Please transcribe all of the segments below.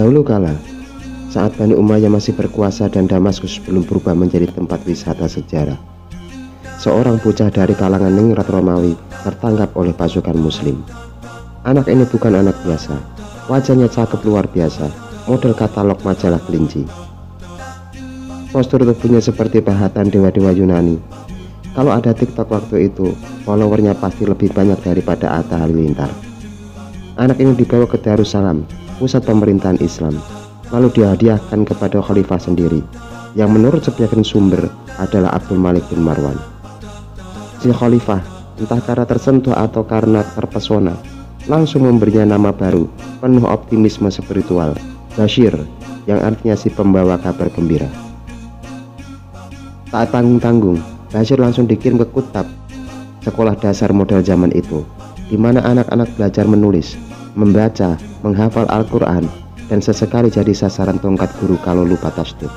Dahulu kala, saat Bani Umayyah masih berkuasa dan Damaskus belum berubah menjadi tempat wisata sejarah, seorang bocah dari kalangan ningrat Romawi tertangkap oleh pasukan Muslim. Anak ini bukan anak biasa, wajahnya cakep luar biasa, model katalog majalah kelinci. Postur tubuhnya seperti bahatan dewa-dewa Yunani. Kalau ada TikTok waktu itu, followernya pasti lebih banyak daripada Atta Halilintar. Anak ini dibawa ke Darussalam, pusat pemerintahan Islam, lalu dihadiahkan kepada khalifah sendiri, yang menurut sebagian sumber adalah Abdul Malik bin Marwan. Si khalifah, entah karena tersentuh atau karena terpesona, langsung memberinya nama baru, penuh optimisme spiritual, Bashir, yang artinya si pembawa kabar gembira. Tak tanggung-tanggung, Bashir langsung dikirim ke Kutab, sekolah dasar model zaman itu, di mana anak-anak belajar menulis, membaca, menghafal Al-Quran, dan sesekali jadi sasaran tongkat guru kalau lupa tasdid.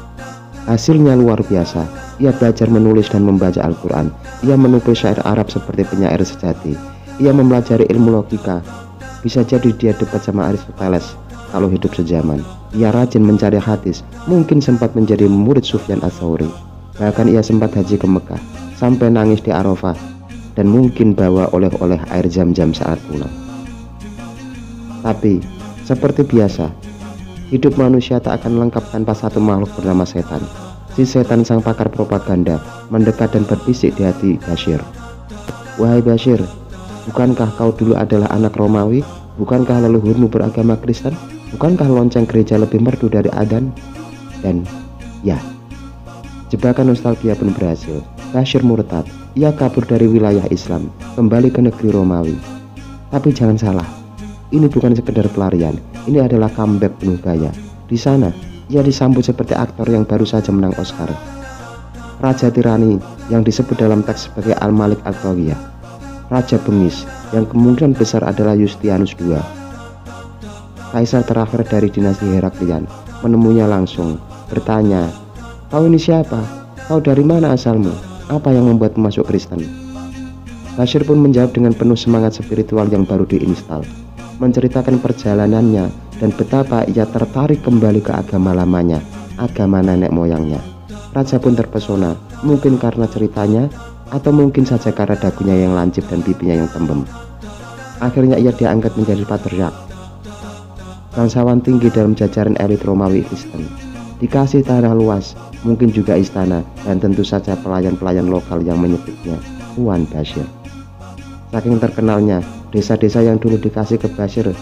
Hasilnya luar biasa. Ia belajar menulis dan membaca Al-Quran. Ia menukil syair Arab seperti penyair sejati. Ia mempelajari ilmu logika. Bisa jadi dia debat sama Aristoteles kalau hidup sejaman. Ia rajin mencari hadis, mungkin sempat menjadi murid Sufyan Ats-Tsauri. Bahkan ia sempat haji ke Mekah, sampai nangis di Arafah, dan mungkin bawa oleh-oleh air zam-zam saat pulang. Tapi, seperti biasa, hidup manusia tak akan lengkap tanpa satu makhluk bernama setan. Si setan sang pakar propaganda mendekat dan berbisik di hati Bashir. Wahai Bashir, bukankah kau dulu adalah anak Romawi? Bukankah leluhurmu beragama Kristen? Bukankah lonceng gereja lebih merdu dari adzan? Dan ya, jebakan nostalgia pun berhasil. Bashir murtad. Ia kabur dari wilayah Islam, kembali ke negeri Romawi. Tapi jangan salah, ini bukan sekedar pelarian. Ini adalah comeback penuh gaya. Di sana, ia disambut seperti aktor yang baru saja menang Oscar. Raja tirani yang disebut dalam teks sebagai Al-Malik Al-Taghiyah. Raja bengis yang kemungkinan besar adalah Yustianus II. Kaisar terakhir dari dinasti Heraklian menemuinya langsung, bertanya, "Kau ini siapa? Kau dari mana asalmu? Apa yang membuatmu masuk Kristen?" Bashir pun menjawab dengan penuh semangat spiritual yang baru diinstal, menceritakan perjalanannya dan betapa ia tertarik kembali ke agama lamanya, agama nenek moyangnya. Raja pun terpesona, mungkin karena ceritanya, atau mungkin saja karena dagunya yang lancip dan pipinya yang tembem. Akhirnya ia diangkat menjadi patriark, bangsawan tinggi dalam jajaran elit Romawi Kristen. Dikasih tanah luas, mungkin juga istana, dan tentu saja pelayan-pelayan lokal yang menyebutnya Tuan Bashir. Saking terkenalnya, desa-desa yang dulu dikasih ke Bashir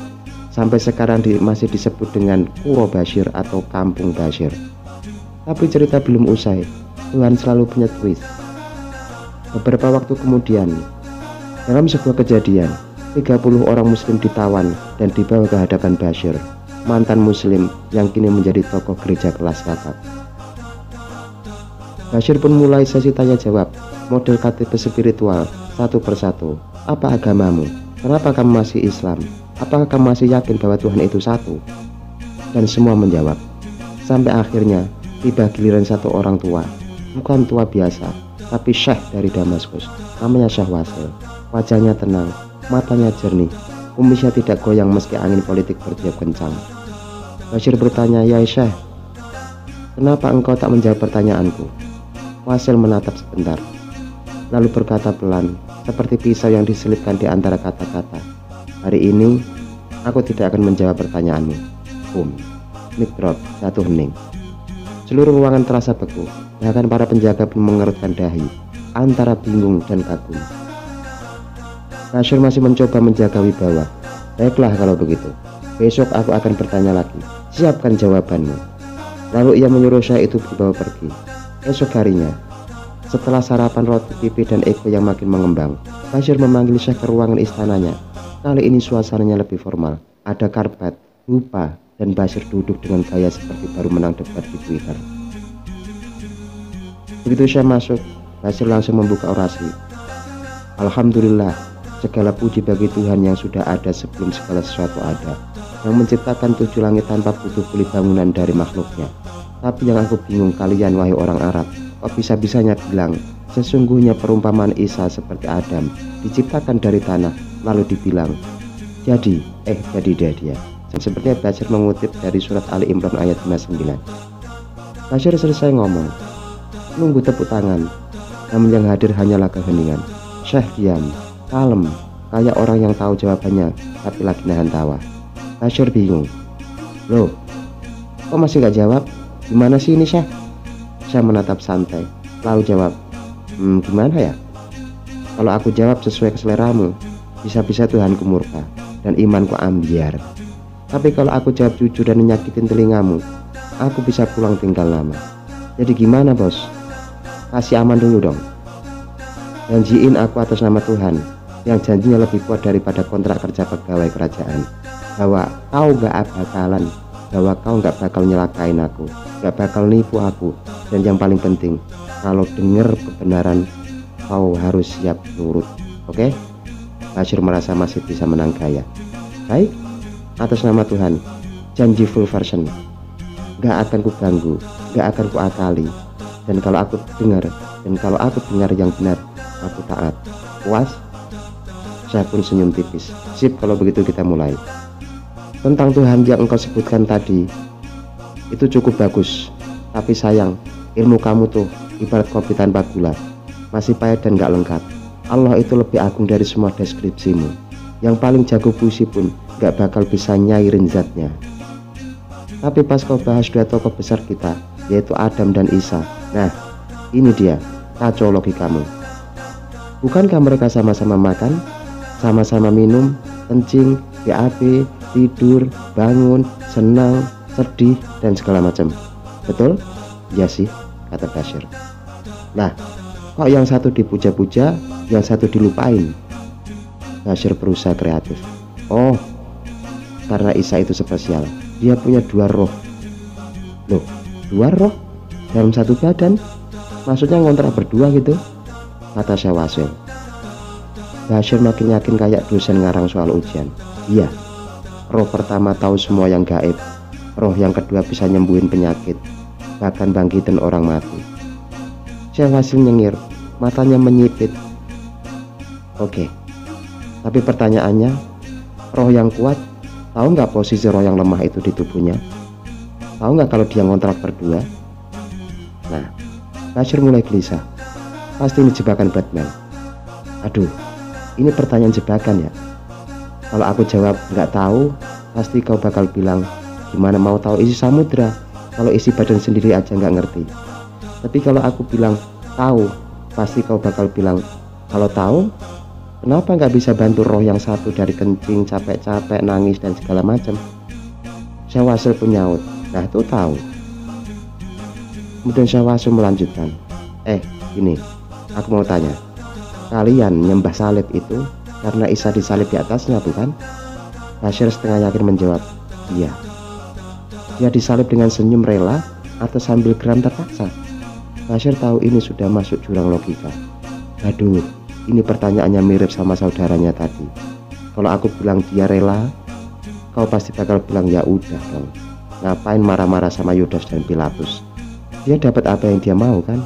sampai sekarang masih disebut dengan Kuro Bashir atau Kampung Bashir. Tapi cerita belum usai, Tuhan selalu punya twist. Beberapa waktu kemudian, dalam sebuah kejadian, 30 orang muslim ditawan dan dibawa ke hadapan Bashir, mantan muslim yang kini menjadi tokoh gereja kelas kakap. Bashir pun mulai sesi tanya jawab, model KTP spiritual, satu persatu. Apa agamamu? Kenapa kamu masih Islam? Apakah kamu masih yakin bahwa Tuhan itu satu? Dan semua menjawab. Sampai akhirnya tiba giliran satu orang tua. Bukan tua biasa, tapi syekh dari Damaskus. Namanya Syekh Wasil. Wajahnya tenang, matanya jernih, kumisnya tidak goyang meski angin politik bertiup kencang. Bashir bertanya, "Ya Syekh, kenapa engkau tak menjawab pertanyaanku?" Wasil menatap sebentar, lalu berkata pelan, seperti pisau yang diselipkan di antara kata-kata, "Hari ini, aku tidak akan menjawab pertanyaanmu." Boom, mic drop, jatuh hening. Seluruh ruangan terasa beku, bahkan para penjaga pun mengerutkan dahi, antara bingung dan kagum. Bashir masih mencoba menjaga wibawa. "Baiklah kalau begitu, besok aku akan bertanya lagi, siapkan jawabanmu." Lalu ia menyuruh syekh itu dibawa pergi. Esok harinya, setelah sarapan roti pipi dan ego yang makin mengembang, Bashir memanggil Syekh ke ruangan istananya. Kali ini suasananya lebih formal. Ada karpet, hupa, dan Bashir duduk dengan gaya seperti baru menang debat di Twitter. Begitu Syekh masuk, Bashir langsung membuka orasi. "Alhamdulillah, segala puji bagi Tuhan yang sudah ada sebelum segala sesuatu ada, yang menciptakan 7 langit tanpa butuh kuli bangunan dari makhluknya. Tapi yang aku bingung kalian wahai orang Arab, kok bisa-bisanya bilang sesungguhnya perumpamaan Isa seperti Adam diciptakan dari tanah, lalu dibilang jadi dia Sepertinya Bashir mengutip dari surat Ali Imran ayat 59. Bashir selesai ngomong, nunggu tepuk tangan, namun yang hadir hanyalah keheningan. Syekh diam, kalem, kayak orang yang tahu jawabannya tapi lagi nahan tawa. Bashir bingung, loh kok masih gak jawab? Gimana sih ini Syekh? Syekh menatap santai, lalu jawab, gimana ya? Kalau aku jawab sesuai keseleramu, bisa-bisa Tuhanku murka dan imanku ambiar. Tapi kalau aku jawab jujur dan menyakitin telingamu, aku bisa pulang tinggal lama. Jadi gimana bos? Kasih aman dulu dong. Janjiin aku atas nama Tuhan, yang janjinya lebih kuat daripada kontrak kerja pegawai kerajaan, bahwa kau gak bakalan, bahwa kau gak bakal nyelakain aku, gak bakal nipu aku, dan yang paling penting, kalau denger kebenaran, kau harus siap nurut. Oke? Bashir merasa masih bisa menang gaya. Baik, atas nama Tuhan, janji full version. Gak akan ku ganggu, gak akan ku akali. Dan kalau aku dengar yang benar, aku taat. Puas? Saya pun senyum tipis. Sip, kalau begitu kita mulai. Tentang Tuhan yang engkau sebutkan tadi, itu cukup bagus. Tapi sayang, ilmu kamu tuh ibarat kopi tanpa gula, masih pahit dan gak lengkap. Allah itu lebih agung dari semua deskripsimu. Yang paling jago puisi pun gak bakal bisa nyairin zatnya. Tapi pas kau bahas dua tokoh besar kita, yaitu Adam dan Isa, nah ini dia kacau logikamu. Bukankah mereka sama-sama makan, sama-sama minum, kencing, BAB, tidur, bangun, senang, sedih, dan segala macam? Betul? Ya sih, kata Bashir. Nah, kok yang satu dipuja-puja, yang satu dilupain? Bashir berusaha kreatif. Oh, karena Isa itu spesial. Dia punya dua roh. Loh, dua roh dalam satu badan? Maksudnya ngontrak berdua gitu? Kata Syekh Wasil. Bashir makin yakin kayak dosen ngarang soal ujian. Iya, roh pertama tahu semua yang gaib. Roh yang kedua bisa nyembuhin penyakit, bahkan bangkitin orang mati. Syekh Wasil nyengir, matanya menyipit. Oke, tapi pertanyaannya, roh yang kuat tahu nggak posisi roh yang lemah itu di tubuhnya? Tahu nggak kalau dia ngontrak berdua? Nah, Bashir mulai gelisah. Pasti ini jebakan Batman. Aduh, ini pertanyaan jebakan ya. Kalau aku jawab nggak tahu, pasti kau bakal bilang, gimana mau tahu isi samudra kalau isi badan sendiri aja nggak ngerti. Tapi kalau aku bilang tahu, pasti kau bakal bilang, kalau tahu, kenapa nggak bisa bantu roh yang satu dari kencing, capek-capek, nangis, dan segala macam? Syekh Wasil pun nyaut, nah itu tahu. Kemudian Syekh Wasil melanjutkan, ini, aku mau tanya, kalian nyembah salib itu karena Isa disalib di atasnya, bukan? Bashir setengah yakin menjawab, iya. Dia disalib dengan senyum rela atau sambil geram terpaksa? Bashir tahu ini sudah masuk jurang logika. Aduh, ini pertanyaannya mirip sama saudaranya tadi. Kalau aku bilang dia rela, kau pasti bakal bilang ya udah dong. Ngapain marah-marah sama Yudas dan Pilatus? Dia dapat apa yang dia mau kan?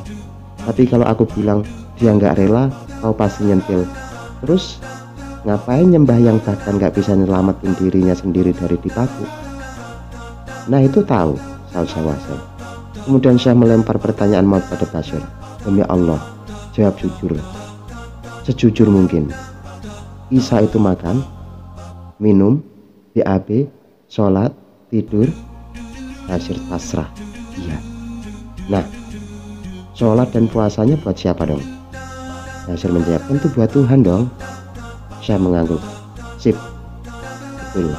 Tapi kalau aku bilang dia nggak rela, kau pasti nyentil. Terus ngapain nyembah yang bahkan nggak bisa nyelamatin dirinya sendiri dari dipaku? Nah itu tahu, Syekh Wasil. Kemudian Syekh melempar pertanyaan maut pada Bashir. Demi Allah, jawab jujur, sejujur mungkin. Isa itu makan, minum, BAB, sholat, tidur? Bashir pasrah, iya. Nah, sholat dan puasanya buat siapa dong? Bashir menjawab, tentu buat Tuhan dong. Syekh mengangguk. Sip, betul.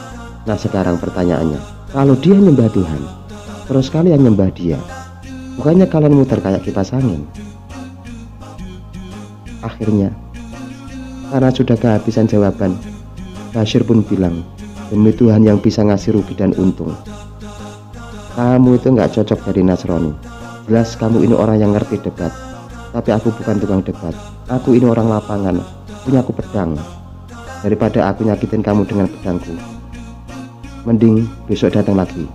Nah sekarang pertanyaannya, kalau dia nyembah Tuhan, terus kalian nyembah dia, bukannya kalian muter kayak kipas angin? Akhirnya, karena sudah kehabisan jawaban, Bashir pun bilang, demi Tuhan yang bisa ngasih rugi dan untung, kamu itu nggak cocok jadi Nasrani. Jelas kamu ini orang yang ngerti debat, tapi aku bukan tukang debat. Aku ini orang lapangan, punya aku pedang. Daripada aku nyakitin kamu dengan pedangku, mending besok datang lagi.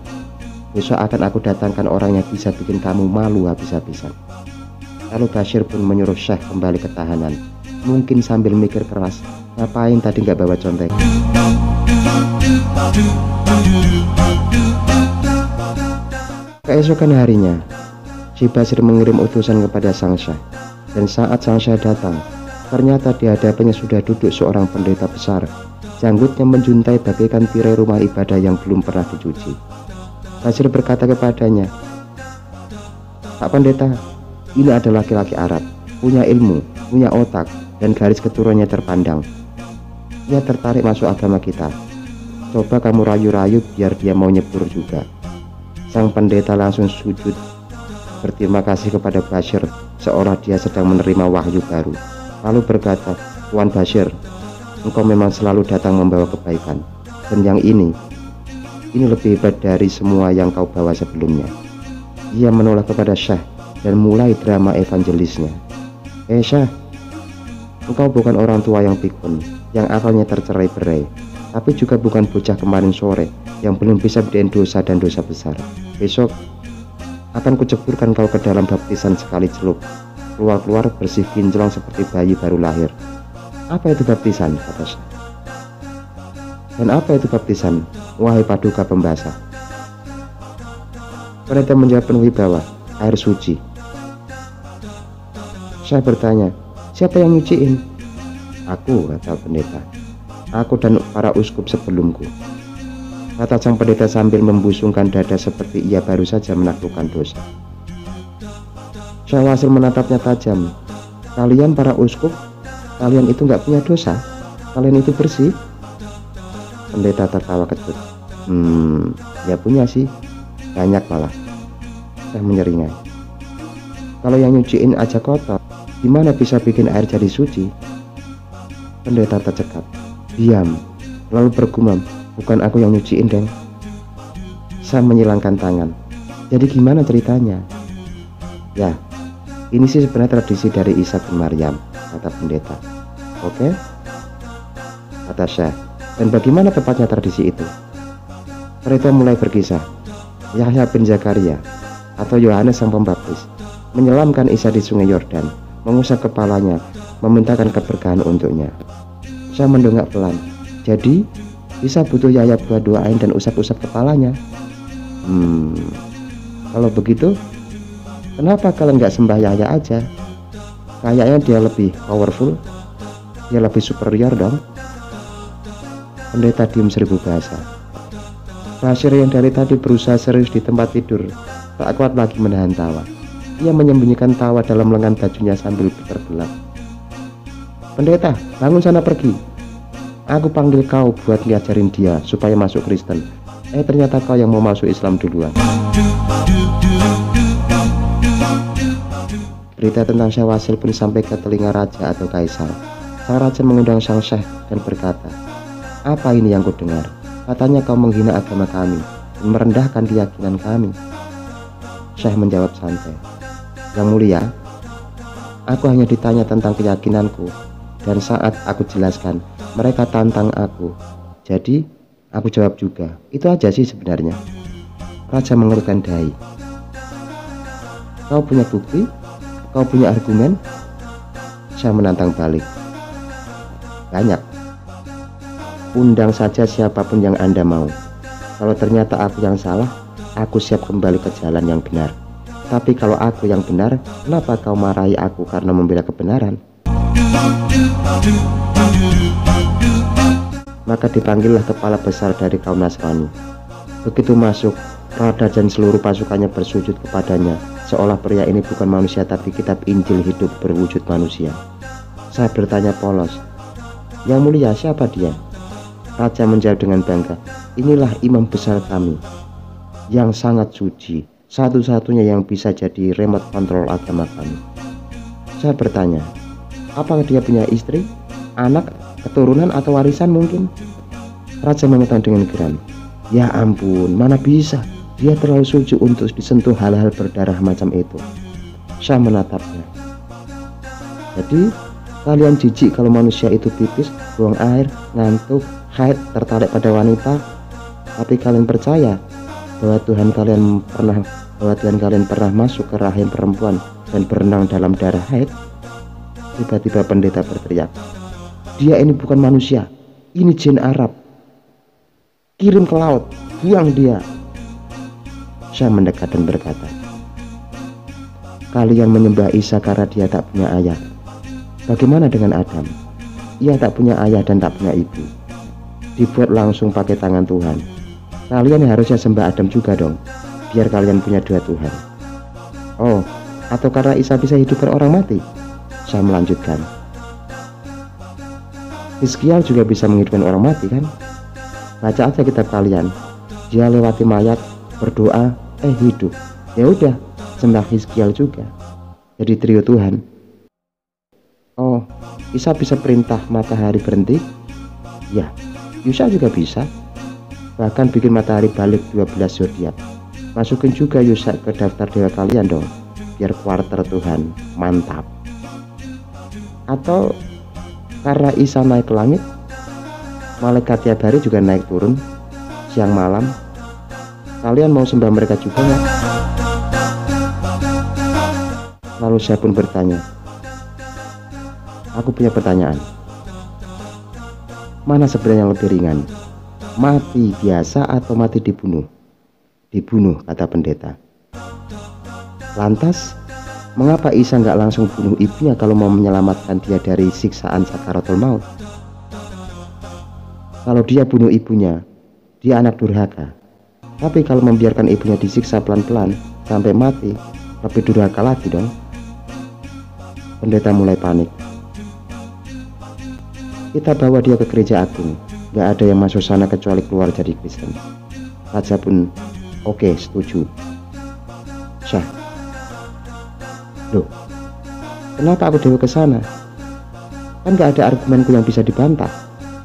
Besok akan aku datangkan orang yang bisa bikin kamu malu habis-habisan. Lalu Bashir pun menyuruh Syekh kembali ke tahanan, mungkin sambil mikir keras, ngapain tadi nggak bawa contek. Keesokan harinya, si Bashir mengirim utusan kepada sang syekh, dan saat sang syekh datang, ternyata di hadapannya sudah duduk seorang pendeta besar. Janggutnya menjuntai bagaikan tirai rumah ibadah yang belum pernah dicuci. Bashir berkata kepadanya, "Pak Pendeta, ini adalah laki-laki Arab, punya ilmu, punya otak, dan garis keturunannya terpandang. Ia tertarik masuk agama kita. Coba kamu rayu-rayu biar dia mau nyebur juga." Sang pendeta langsung sujud berterima kasih kepada Bashir, seolah dia sedang menerima wahyu baru. Lalu berkata, "Tuan Bashir, engkau memang selalu datang membawa kebaikan, dan yang ini lebih hebat dari semua yang kau bawa sebelumnya." Ia menoleh kepada Syekh dan mulai drama evangelisnya. Syekh, engkau bukan orang tua yang pikun, yang akalnya tercerai-berai, tapi juga bukan bocah kemarin sore yang belum bisa bedain dosa dan dosa besar. Besok akan kuceburkan kau ke dalam baptisan sekali celup, keluar-keluar bersih kinclong seperti bayi baru lahir. Apa itu baptisan? Kata Syekh. Dan apa itu baptisan, wahai paduka pembasah? Pendeta menjawab penuh wibawa, air suci. Syekh bertanya, siapa yang nyuciin? Aku, kata pendeta. Aku dan para uskup sebelumku, kata sang pendeta sambil membusungkan dada seperti ia baru saja menaklukkan dosa. Syekh Wasil menatapnya tajam. Kalian para uskup, kalian itu nggak punya dosa? Kalian itu bersih? Pendeta tertawa kecut. Ya punya sih, banyak malah. Syekh menyeringai. Kalau yang nyuciin aja kotor, gimana bisa bikin air jadi suci? Pendeta tercekat. Diam, lalu bergumam, bukan aku yang nyuciin, Deng. Saya menyilangkan tangan. Jadi gimana ceritanya? Ya, ini sih sebenarnya tradisi dari Isa bin Maryam, kata pendeta. Oke? Kata Syekh. Dan bagaimana tepatnya tradisi itu? Pendeta mulai berkisah. Yahya bin Zakaria atau Yohanes sang pembaptis menyelamkan Isa di sungai Yordan, mengusap kepalanya, memintakan keberkahan untuknya. Saya mendongak pelan. Jadi Isa butuh Yahya buat doain dan usap-usap kepalanya. Kalau begitu, kenapa kalian nggak sembah Yahya aja? Kayaknya dia lebih powerful, dia lebih superior dong. Pendeta diem seribu bahasa. Bashir yang dari tadi berusaha serius di tempat tidur tak kuat lagi menahan tawa. Ia menyembunyikan tawa dalam lengan bajunya sambil terbelah. Pendeta, bangun sana pergi. Aku panggil kau buat ngajarin dia supaya masuk Kristen. Ternyata kau yang mau masuk Islam duluan. Berita tentang Syekh Wasil pun sampai ke telinga raja atau kaisar. Sang raja mengundang sang syekh dan berkata, apa ini yang kudengar? Katanya kau menghina agama kami dan merendahkan keyakinan kami. Syekh menjawab santai, Yang mulia, aku hanya ditanya tentang keyakinanku, dan saat aku jelaskan, mereka tantang aku. Jadi, aku jawab juga. Itu aja sih sebenarnya. Raja mengerutkan dahi. Kau punya bukti? Kau punya argumen? Saya menantang balik. Banyak. Undang saja siapapun yang Anda mau. Kalau ternyata aku yang salah, aku siap kembali ke jalan yang benar. Tapi kalau aku yang benar, kenapa kau marahi aku karena membela kebenaran? Maka dipanggillah kepala besar dari kaum Nasrani. Begitu masuk, Raja dan seluruh pasukannya bersujud kepadanya, seolah pria ini bukan manusia tapi kitab Injil hidup berwujud manusia. Saya bertanya polos, Yang mulia, siapa dia? Raja menjawab dengan bangga, inilah imam besar kami, yang sangat suci, satu-satunya yang bisa jadi remote control agama kami. Saya bertanya, apakah dia punya istri, anak, keturunan atau warisan mungkin? Raja mengatakan dengan geram, ya ampun, mana bisa, dia terlalu suci untuk disentuh hal-hal berdarah macam itu. Saya menatapnya. Jadi kalian jijik kalau manusia itu pipis, buang air, ngantuk, haid, tertarik pada wanita, tapi kalian percaya bahwa Tuhan kalian pernah masuk ke rahim perempuan dan berenang dalam darah haid? Tiba-tiba pendeta berteriak, dia ini bukan manusia, ini jin Arab. kirim ke laut, buang dia. Syah mendekat dan berkata, kalian menyembah Isa karena dia tak punya ayah. Bagaimana dengan Adam? Ia tak punya ayah dan tak punya ibu. Dibuat langsung pakai tangan Tuhan. Kalian harusnya sembah Adam juga dong, biar kalian punya dua Tuhan. Oh, atau karena Isa bisa hidupkan orang mati? Saya melanjutkan, Hizkiel juga bisa menghidupkan orang mati kan? Baca aja kitab kalian. Dia lewati mayat, berdoa, hidup. Ya udah, sembah Hizkiel juga. Jadi trio Tuhan. Oh, Isa bisa perintah matahari berhenti? Ya, Yusa juga bisa. Bahkan bikin matahari balik 12 zodiak. Masukin juga Yusa ke daftar dewa kalian dong, biar kuarter Tuhan mantap. Atau karena Isa naik ke langit, malaikat tiap hari juga naik turun, siang malam. Kalian mau sembah mereka juga nggak? Lalu saya pun bertanya, aku punya pertanyaan. Mana sebenarnya yang lebih ringan? Mati biasa atau mati dibunuh? Dibunuh, kata pendeta. Lantas, mengapa Isa nggak langsung bunuh ibunya kalau mau menyelamatkan dia dari siksaan sakaratul maut? Kalau dia bunuh ibunya, dia anak durhaka. Tapi kalau membiarkan ibunya disiksa pelan-pelan sampai mati, lebih durhaka lagi dong. Pendeta mulai panik. Kita bawa dia ke gereja agung. Gak ada yang masuk sana kecuali keluar jadi Kristen. Raja pun oke, setuju. Syah, loh, kenapa aku dewa ke sana? Kan gak ada argumenku yang bisa dibantah.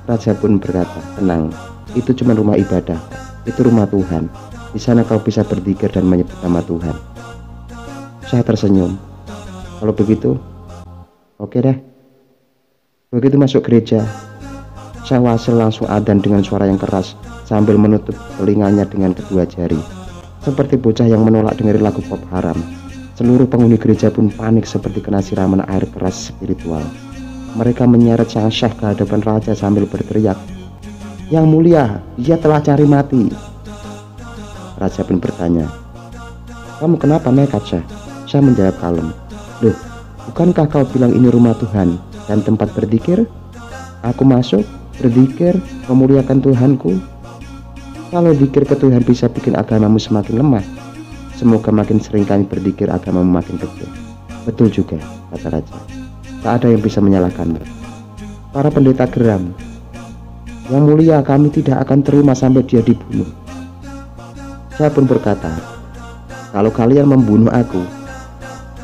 Raja pun berkata, tenang, itu cuma rumah ibadah. Itu rumah Tuhan. Di sana kau bisa berzikir dan menyebut nama Tuhan. Syah tersenyum. Kalau begitu, oke deh. Begitu masuk gereja, Syah Wasil langsung adzan dengan suara yang keras sambil menutup telinganya dengan kedua jari, seperti bocah yang menolak dengerin lagu pop haram. Seluruh penghuni gereja pun panik seperti kena siraman air keras spiritual. Mereka menyeret sang Syekh ke hadapan raja sambil berteriak, "Yang mulia, dia telah cari mati." Raja pun bertanya, "Kamu kenapa nekat, Syekh?" Syekh menjawab kalem, "Loh, bukankah kau bilang ini rumah Tuhan dan tempat berzikir? Aku masuk, berzikir, memuliakan Tuhanku. Kalau zikir ke Tuhan bisa bikin agamamu semakin lemah. Semoga makin sering kami berzikir agamamu makin kecil." "Betul juga," kata raja. "Tak ada yang bisa menyalahkanmu." Para pendeta geram. "Yang mulia, kami tidak akan terima sampai dia dibunuh." Saya pun berkata, "Kalau kalian membunuh aku,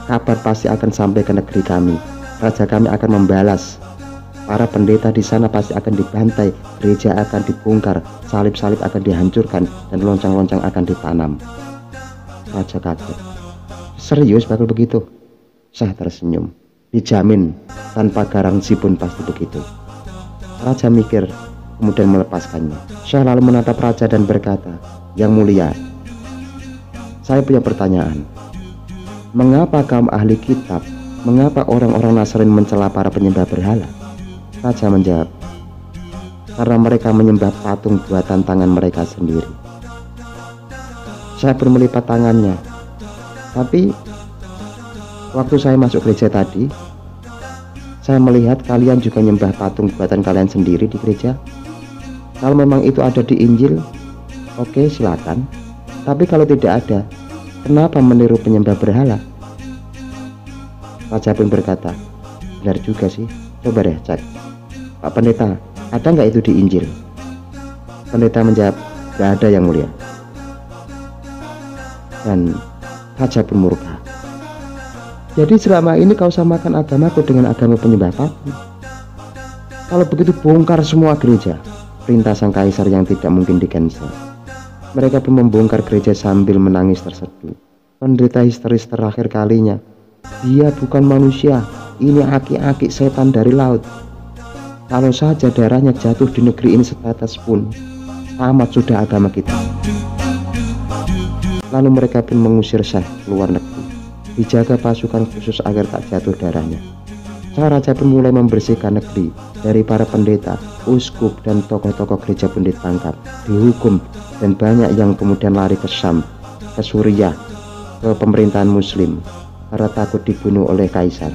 kabar pasti akan sampai ke negeri kami. Raja kami akan membalas. Para pendeta di sana pasti akan dibantai, gereja akan dibongkar, salib-salib akan dihancurkan, dan loncang-loncang akan ditanam." Raja kaget. "Serius bakal begitu?" Syah tersenyum. "Dijamin, tanpa garansi pun pasti begitu." Raja mikir, kemudian melepaskannya. Syah lalu menatap raja dan berkata, "Yang mulia, saya punya pertanyaan. Mengapa kaum ahli kitab, mengapa orang-orang Nasrani mencela para penyembah berhala?" Raja menjawab, "Karena mereka menyembah patung buatan tangan mereka sendiri." Saya pun melipat tangannya. "Tapi waktu saya masuk gereja tadi, saya melihat kalian juga menyembah patung buatan kalian sendiri di gereja. Kalau memang itu ada di Injil, oke, silakan. Tapi kalau tidak ada, kenapa meniru penyembah berhala?" Raja pun berkata, "Benar juga sih, coba deh cek. Pak Pendeta, ada nggak itu di Injil?" Pendeta menjawab, "Nggak ada, yang mulia." Dan raja pun murka. "Jadi selama ini kau samakan agamaku dengan agama penyembah patung. Kalau begitu bongkar semua gereja." Perintah sang kaisar yang tidak mungkin di-cancel. Mereka pun membongkar gereja sambil menangis terseduh. Pendeta histeris terakhir kalinya. "Dia bukan manusia, ini aki-aki setan dari laut. Kalau saja darahnya jatuh di negeri ini setetes pun, tamat sudah agama kita." Lalu mereka pun mengusir Syekh keluar negeri, dijaga pasukan khusus agar tak jatuh darahnya. Sang raja pun mulai membersihkan negeri dari para pendeta, uskup dan tokoh-tokoh gereja pun ditangkap, dihukum, dan banyak yang kemudian lari ke Syam, ke Suriah, ke pemerintahan Muslim karena takut dibunuh oleh kaisar.